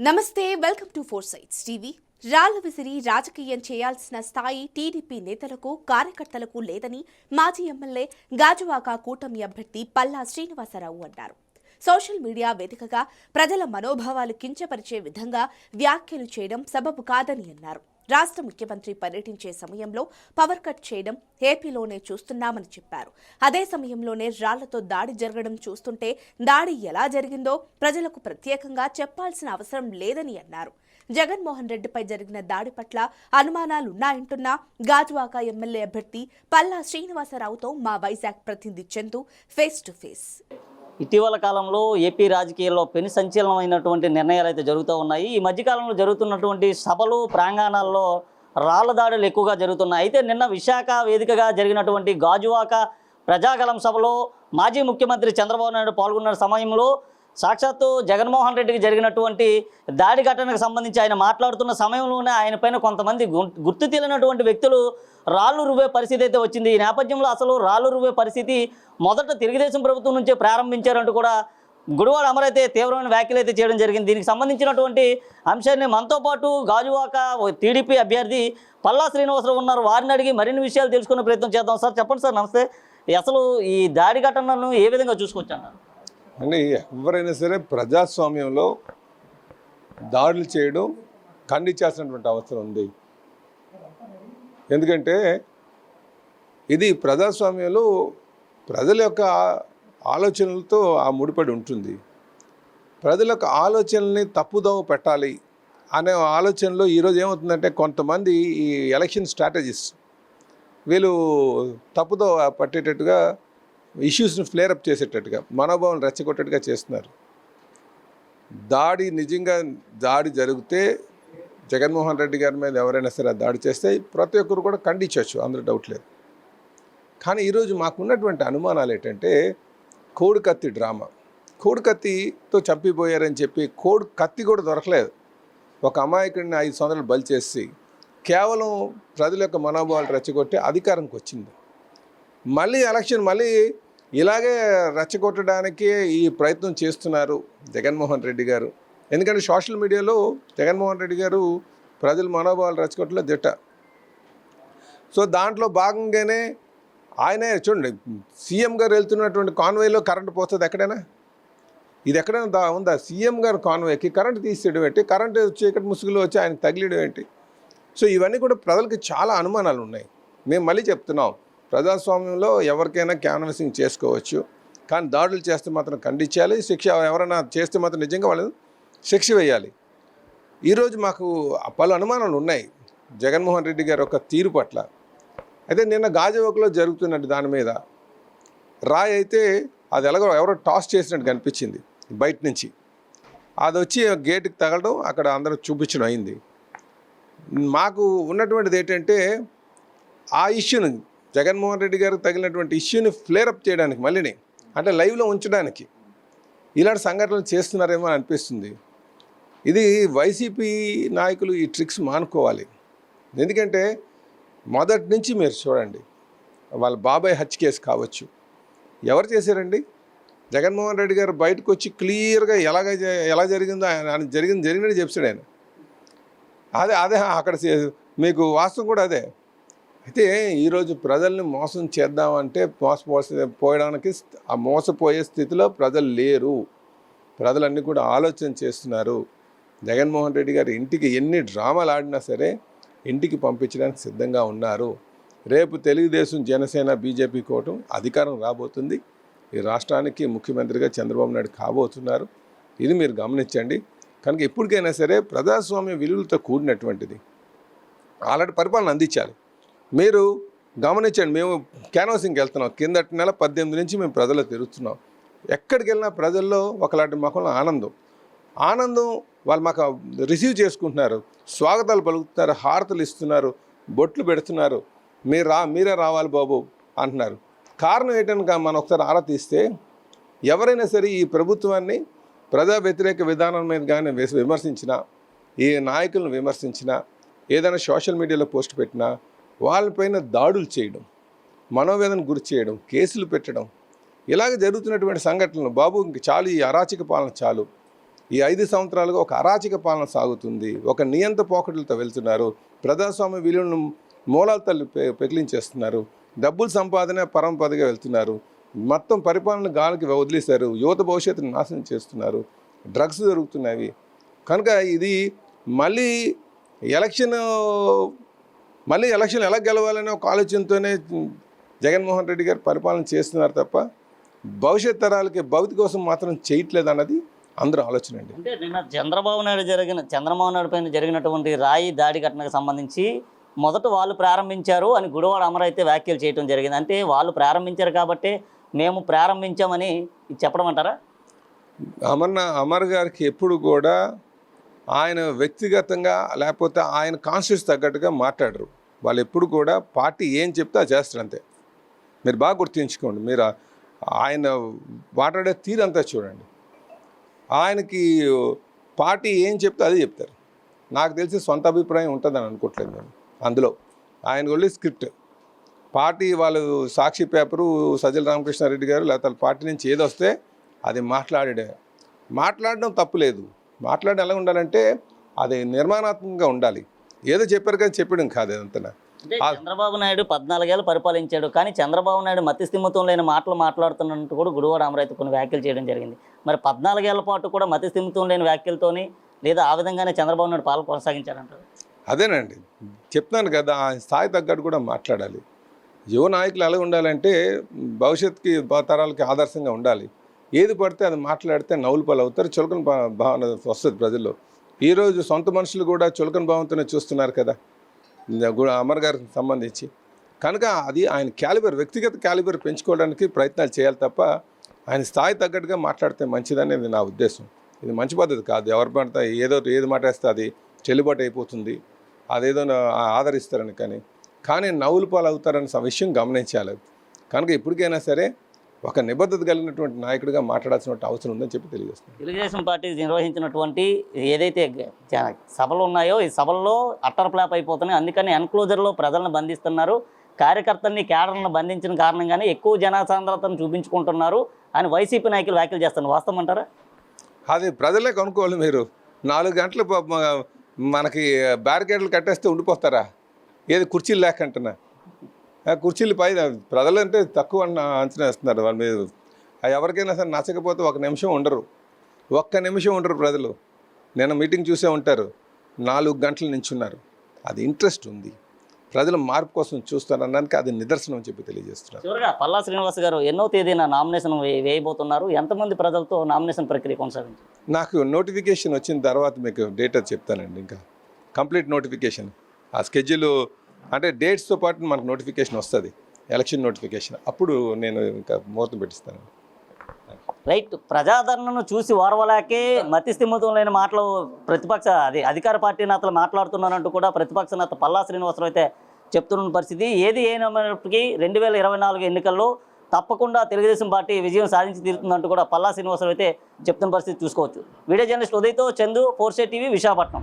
నమస్తే, welcome to four sights TV. రాళ్ల విసిరి రాజకీయం చేయాల్సిన స్థాయి టీడీపీ నేతలకు కార్యకర్తలకు లేదని మాజీ ఎమ్మెల్యే గాజువాక కూటమి అభ్యర్థి పల్లా శ్రీనివాసరావు అన్నారు. సోషల్ మీడియా వేదికగా ప్రజల మనోభావాలు కించపరిచే విధంగా వ్యాఖ్యలు చేయడం సబబు కాదని అన్నారు. రాష్ట్ర ముఖ్యమంత్రి పర్యటించే సమయంలో పవర్ కట్ చేయడం ఏపీలోనే చూస్తున్నామని చెప్పారు. అదే సమయంలోనే రాళ్లతో దాడి జరగడం చూస్తుంటే దాడి ఎలా జరిగిందో ప్రజలకు ప్రత్యేకంగా చెప్పాల్సిన అవసరం లేదని అన్నారు. జగన్మోహన్ రెడ్డిపై జరిగిన దాడి పట్ల అనుమానాలున్నాయంటున్న గాజువాక ఎమ్మెల్యే అభ్యర్థి పల్లా శ్రీనివాసరావుతో మా వైజాగ్ ప్రతినిధి చందు ఫేస్ టు ఫేస్. ఇటీవల కాలంలో ఏపీ రాజకీయాల్లో పెను సంచలనమైనటువంటి నిర్ణయాలు అయితే జరుగుతూ ఉన్నాయి. ఈ మధ్యకాలంలో జరుగుతున్నటువంటి సభలు ప్రాంగణాల్లో రాళ్ల దాడులు ఎక్కువగా జరుగుతున్నాయి. అయితే నిన్న విశాఖ వేదికగా జరిగినటువంటి గాజువాక ప్రజాగలం సభలో మాజీ ముఖ్యమంత్రి చంద్రబాబు నాయుడు పాల్గొన్న సమయంలో సాక్షాత్తు జగన్మోహన్ రెడ్డికి జరిగినటువంటి దాడి ఘటనకు సంబంధించి ఆయన మాట్లాడుతున్న సమయంలోనే ఆయన పైన కొంతమంది గుర్తు తెలియనటువంటి వ్యక్తులు రాళ్లు రువ్వే పరిస్థితి అయితే వచ్చింది. ఈ నేపథ్యంలో అసలు రాళ్లు రువ్వే పరిస్థితి మొదట తెలుగుదేశం ప్రభుత్వం నుంచే ప్రారంభించారంటూ కూడా గుడివాడ అమరైతే తీవ్రమైన వ్యాఖ్యలు అయితే చేయడం జరిగింది. దీనికి సంబంధించినటువంటి అంశాన్ని మనతో పాటు గాజువాక టీడీపీ అభ్యర్థి పల్లా శ్రీనివాసరావు ఉన్నారు. వారిని అడిగి మరిన్ని విషయాలు తెలుసుకునే ప్రయత్నం చేద్దాం. సార్ చెప్పండి సార్. నమస్తే. అసలు ఈ దాడి ఘటనను ఏ విధంగా చూసుకొచ్చారు? అంటే ఎవరైనా సరే ప్రజాస్వామ్యంలో దాడులు చేయడం ఖండించాల్సినటువంటి అవసరం ఉంది. ఎందుకంటే ఇది ప్రజాస్వామ్యంలో ప్రజల యొక్క ఆలోచనలతో ఆ ముడిపడి ఉంటుంది. ప్రజల యొక్క ఆలోచనల్ని తప్పుదోవ పెట్టాలి అనే ఆలోచనలో ఈరోజు ఏమవుతుందంటే కొంతమంది ఈ ఎలక్షన్ స్ట్రాటజీస్ వీళ్ళు తప్పుదోవ పట్టేటట్టుగా ఇష్యూస్ని ఫ్లేరప్ చేసేటట్టుగా మనోభావాలను రెచ్చగొట్టేట్టుగా చేస్తున్నారు. నిజంగా దాడి జరిగితే జగన్మోహన్ రెడ్డి గారి మీద ఎవరైనా సరే దాడి చేస్తే ప్రతి ఒక్కరు కూడా ఖండించవచ్చు, అందులో డౌట్ లేదు. కానీ ఈరోజు మాకున్నటువంటి అనుమానాలు ఏంటంటే కోడి కత్తి డ్రామా. కోడి కత్తితో చంపిపోయారని చెప్పి కోడి కత్తి కూడా దొరకలేదు. ఒక అమాయకుడిని 5 సంవత్సరాలు బలి చేసి కేవలం ప్రజల యొక్క మనోభావాలు రెచ్చగొట్టి అధికారంకి వచ్చింది. మళ్ళీ ఇలాగే రెచ్చగొట్టడానికి ఈ ప్రయత్నం చేస్తున్నారు జగన్మోహన్ రెడ్డి గారు. ఎందుకంటే సోషల్ మీడియాలో జగన్మోహన్ రెడ్డి గారు ప్రజల మనోభావాలు రెచ్చగొట్టలో దిట్ట. సో దాంట్లో భాగంగానే ఆయనే చూడండి, సీఎం గారు వెళ్తున్నటువంటి కాన్వేలో కరెంటు పోతుంది ఎక్కడైనా? ఇది ఎక్కడైనా ఉందా? సీఎం గారు కాన్వేకి కరెంటు తీసేయడం ఏంటి? కరెంటు చీకటి ముసుగులో వచ్చి ఆయనకు తగిలేయడం ఏంటి? సో ఇవన్నీ కూడా ప్రజలకి చాలా అనుమానాలు ఉన్నాయి. మేము మళ్ళీ చెప్తున్నాం, ప్రజాస్వామ్యంలో ఎవరికైనా క్యాన్వసింగ్ చేసుకోవచ్చు, కానీ దాడులు చేస్తే మాత్రం ఖండించాలి. ఎవరైనా చేస్తే మాత్రం నిజంగా వాళ్ళని శిక్ష వేయాలి. ఈరోజు మాకు పలు అనుమానాలు ఉన్నాయి జగన్మోహన్ రెడ్డి గారి యొక్క తీరు పట్ల. అయితే నిన్న గాజువాకలో జరుగుతున్నట్టు దాని మీద రాయి అయితే అది ఎవరో టాస్ చేసినట్టు కనిపించింది బయట నుంచి. అది వచ్చి గేటుకి తగలడం అక్కడ అందరూ చూపించడం అయింది. మాకు ఉన్నటువంటిది ఏంటంటే ఆ ఇష్యూని జగన్మోహన్ రెడ్డి గారికి తగిలినటువంటి ఇష్యూని ఫ్లేరప్ చేయడానికి మళ్ళీ అంటే లైవ్లో ఉంచడానికి ఇలాంటి సంఘటనలు చేస్తున్నారేమో అనిపిస్తుంది. ఇది వైసీపీ నాయకులు ఈ ట్రిక్స్ మానుకోవాలి. ఎందుకంటే మొదటి నుంచి మీరు చూడండి, వాళ్ళ బాబాయ్ హత్య కేసు కావచ్చు, ఎవరు చేశారండి? జగన్మోహన్ రెడ్డి గారు బయటకు వచ్చి క్లియర్గా ఎలా జరిగిందో ఆయన జరిగినట్టు చెప్తాడు ఆయన. అదే అక్కడ మీకు వాస్తవం కూడా అదే. అయితే ఈరోజు ప్రజల్ని మోసం చేద్దామంటే పోయడానికి ఆ మోసపోయే స్థితిలో ప్రజలు లేరు. ప్రజలన్నీ కూడా ఆలోచన చేస్తున్నారు. జగన్మోహన్ రెడ్డి గారు ఇంటికి ఎన్ని డ్రామాలు ఆడినా సరే ఇంటికి పంపించడానికి సిద్ధంగా ఉన్నారు. రేపు తెలుగుదేశం, జనసేన, బీజేపీ కూటమి అధికారం రాబోతుంది. ఈ రాష్ట్రానికి ముఖ్యమంత్రిగా చంద్రబాబు నాయుడు కాబోతున్నారు. ఇది మీరు గమనించండి. కనుక ఎప్పటికైనా సరే ప్రజాస్వామ్య విలువలతో కూడినటువంటిది ఆల్రెడీ పరిపాలన అందించాలి. మీరు గమనించండి, మేము క్యాన్వాసింగ్కి వెళ్తున్నాం. కిందటి నెల 18 నుంచి మేము ప్రజల్లో తిరుగుతున్నాం. ఎక్కడికి వెళ్ళినా ప్రజల్లో ఒకలాంటి ముఖంలో ఆనందం వాళ్ళు మాకు రిసీవ్ చేసుకుంటున్నారు, స్వాగతాలు పలుకుతున్నారు, హారతలు ఇస్తున్నారు, బొట్లు పెడుతున్నారు. మీరే రావాలి బాబు అంటున్నారు. కారణం ఏంటనక మనం ఒకసారి ఆరా తీస్తే ఎవరైనా సరే ఈ ప్రభుత్వాన్ని ప్రజా వ్యతిరేక విధానం మీద కానీ విమర్శించినా, ఈ నాయకులను విమర్శించినా, ఏదైనా సోషల్ మీడియాలో పోస్ట్ పెట్టినా వాళ్ళపైన దాడులు చేయడం, మనోవేదన గురి చేయడం, కేసులు పెట్టడం, ఇలాగ జరుగుతున్నటువంటి సంఘటనలు బాబు ఇంక చాలు, ఈ అరాచక పాలన చాలు. ఈ 5 సంవత్సరాలుగా ఒక అరాచక పాలన సాగుతుంది. ఒక నియంత పోకడలతో వెళ్తున్నారు. ప్రజాస్వామ్య విలువలను మూలాలు తల్లి పెకిలించేస్తున్నారు. డబ్బుల సంపాదన పరంపదగా వెళ్తున్నారు. మొత్తం పరిపాలన గాలికి వదిలేశారు. యువత భవిష్యత్తును నాశనం చేస్తున్నారు. డ్రగ్స్ జరుగుతున్నవి. కనుక ఇది మళ్ళీ ఎలక్షన్ ఎలా గెలవాలనే ఒక ఆలోచనతోనే జగన్మోహన్ రెడ్డి గారు పరిపాలన చేస్తున్నారు తప్ప భవిష్యత్ తరాలకి భవిత కోసం మాత్రం చేయట్లేదు అన్నది అందరూ ఆలోచన అండి. అంటే నిన్న చంద్రబాబు నాయుడు పైన జరిగినటువంటి రాయి దాడి ఘటనకు సంబంధించి మొదట వాళ్ళు ప్రారంభించారు అని గుడివాడ అమర్ అయితే వ్యాఖ్యలు చేయడం జరిగింది. అంటే వాళ్ళు ప్రారంభించారు కాబట్టి మేము ప్రారంభించామని చెప్పడం అంటారా? అమర్ గారికి ఎప్పుడు కూడా ఆయన వ్యక్తిగతంగా లేకపోతే ఆయన కాన్షియస్ తగ్గట్టుగా మాట్లాడరు. వాళ్ళు ఎప్పుడు కూడా పార్టీ ఏం చెప్తే అది చేస్తారు అంతే. మీరు బాగా గుర్తుంచుకోండి. మీరు ఆయన మాట్లాడే తీరంతా చూడండి. ఆయనకి పార్టీ ఏం చెప్తే అదే చెప్తారు. నాకు తెలిసి సొంత అభిప్రాయం ఉంటుందని అనుకోవట్లేదు నేను. అందులో ఆయన వెళ్ళి స్క్రిప్ట్ పార్టీ వాళ్ళు సాక్షి పేపరు సజ్జల రామకృష్ణారెడ్డి గారు లేకపోతే పార్టీ నుంచి ఏది వస్తే అది మాట్లాడడం తప్పులేదు. మాట్లాడడం ఎలా ఉండాలంటే అది నిర్మాణాత్మకంగా ఉండాలి. ఏదో చెప్పారు కానీ చెప్పడం కాదు. అదంతా చంద్రబాబు నాయుడు 14 ఏళ్ళు పరిపాలించాడు. కానీ చంద్రబాబు నాయుడు మతిస్థిమితం లేని మాటలు మాట్లాడుతున్నట్టు కూడా గుడివాడ అమర్ అయితే కొన్ని వ్యాఖ్యలు చేయడం జరిగింది. మరి 14 ఏళ్ల పాటు కూడా మతిస్థిమితం లేని వ్యాఖ్యలతోని లేదా ఆ విధంగానే చంద్రబాబు నాయుడు పాలన కొనసాగించారంటారు. అదేనండి చెప్తున్నాను కదా, ఆయన స్థాయి తగ్గట్టు కూడా మాట్లాడాలి. యువ నాయకులు ఎలా ఉండాలంటే భవిష్యత్తుకి తరాలకి ఆదర్శంగా ఉండాలి. ఏది పడితే అది మాట్లాడితే నవ్వులు పాలు అవుతారు. చులకన భావన వస్తుంది ప్రజల్లో. ఈరోజు సొంత మనుషులు కూడా చులకన భావంతోనే చూస్తున్నారు కదా అమర్ గారికి సంబంధించి. కనుక అది ఆయన క్యాలిబర్, వ్యక్తిగత క్యాలిబర్ పెంచుకోవడానికి ప్రయత్నాలు చేయాలి తప్ప ఆయన స్థాయి తగ్గట్టుగా మాట్లాడితే మంచిదనేది నా ఉద్దేశం. ఇది మంచి పద్ధతి కాదు. ఎవరి పడితే ఏది మాట్లాడితే అది చెల్లుబాటు అయిపోతుంది, అదేదో ఆదరిస్తారని కానీ నవ్వులు పాలు అవుతారన్న విషయం గమనించాలి. కనుక ఇప్పటికైనా సరే ఒక నిబద్ధత కలిగినటువంటి నాయకుడిగా మాట్లాడాల్సిన అవసరం ఉందని చెప్పి తెలియజేస్తున్నాను. తెలుగుదేశం పార్టీ నిర్వహించినటువంటి ఏదైతే సభలు ఉన్నాయో ఈ సభల్లో అట్టర్ ఫ్లాప్ అయిపోతున్నాయి. అందుకని ఎన్క్లోజర్లో ప్రజలను బంధిస్తున్నారు. కార్యకర్తల్ని కేడర్లను బంధించిన కారణంగానే ఎక్కువ జనసాంద్రతను చూపించుకుంటున్నారు అని వైసీపీ నాయకులు వ్యాఖ్యలు చేస్తున్నారు. వాస్తవం అంటారా? అది ప్రజలే కనుక్కోవాలి. మీరు 4 గంటలు మనకి బ్యారికేడ్లు కట్టేస్తే ఉండిపోతారా? ఏది కుర్చీలు లేకంటున్నా కుర్చీలు పైన ప్రజలంటే తక్కువ అంచనా వేస్తున్నారు వాళ్ళ మీద. ఎవరికైనా సరే నచ్చకపోతే 1 నిమిషం ఉండరు ప్రజలు. నేను మీటింగ్ చూసే ఉంటారు. 4 గంటల నుంచి ఉన్నారు. అది ఇంట్రెస్ట్ ఉంది. ప్రజలు మార్పు కోసం చూస్తారు అనడానికి అది నిదర్శనం అని చెప్పి తెలియజేస్తున్నారు. చివరిగా పల్లా శ్రీనివాస్ గారు ఎన్నో తేదీన నామినేషన్ వేయబోతున్నారు. ఎంతమంది ప్రజలతో నామినేషన్ ప్రక్రియ కొనసాగింది? నాకు నోటిఫికేషన్ వచ్చిన తర్వాత మీకు డేటా చెప్తానండి. ఇంకా కంప్లీట్ నోటిఫికేషన్ ఆ స్కెడ్యూల్ అంటే డేట్స్తో పాటు మనకు నోటిఫికేషన్ వస్తుంది, ఎలక్షన్ నోటిఫికేషన్. అప్పుడు నేను ఇంకా ముహూర్తం పెట్టిస్తాను. రైట్. ప్రజాదరణను చూసి ఓర్వలేకే మతిస్థిమితం లేని మాటలు అధికార పార్టీ నేతలు మాట్లాడుతున్నారంటూ కూడా ప్రతిపక్ష నేత పల్లా శ్రీనివాసరావు అయితే చెప్తున్న పరిస్థితి. ఏది అయినప్పటికీ 2024 ఎన్నికల్లో తప్పకుండా తెలుగుదేశం పార్టీ విజయం సాధించి తీరుతుందంటూ కూడా పల్లా శ్రీనివాసరావు అయితే చెప్తున్న పరిస్థితి చూసుకోవచ్చు. వీడియో జర్నలిస్ట్ ఉదయ్తో చందు, 4 టీవీ, విశాఖపట్నం.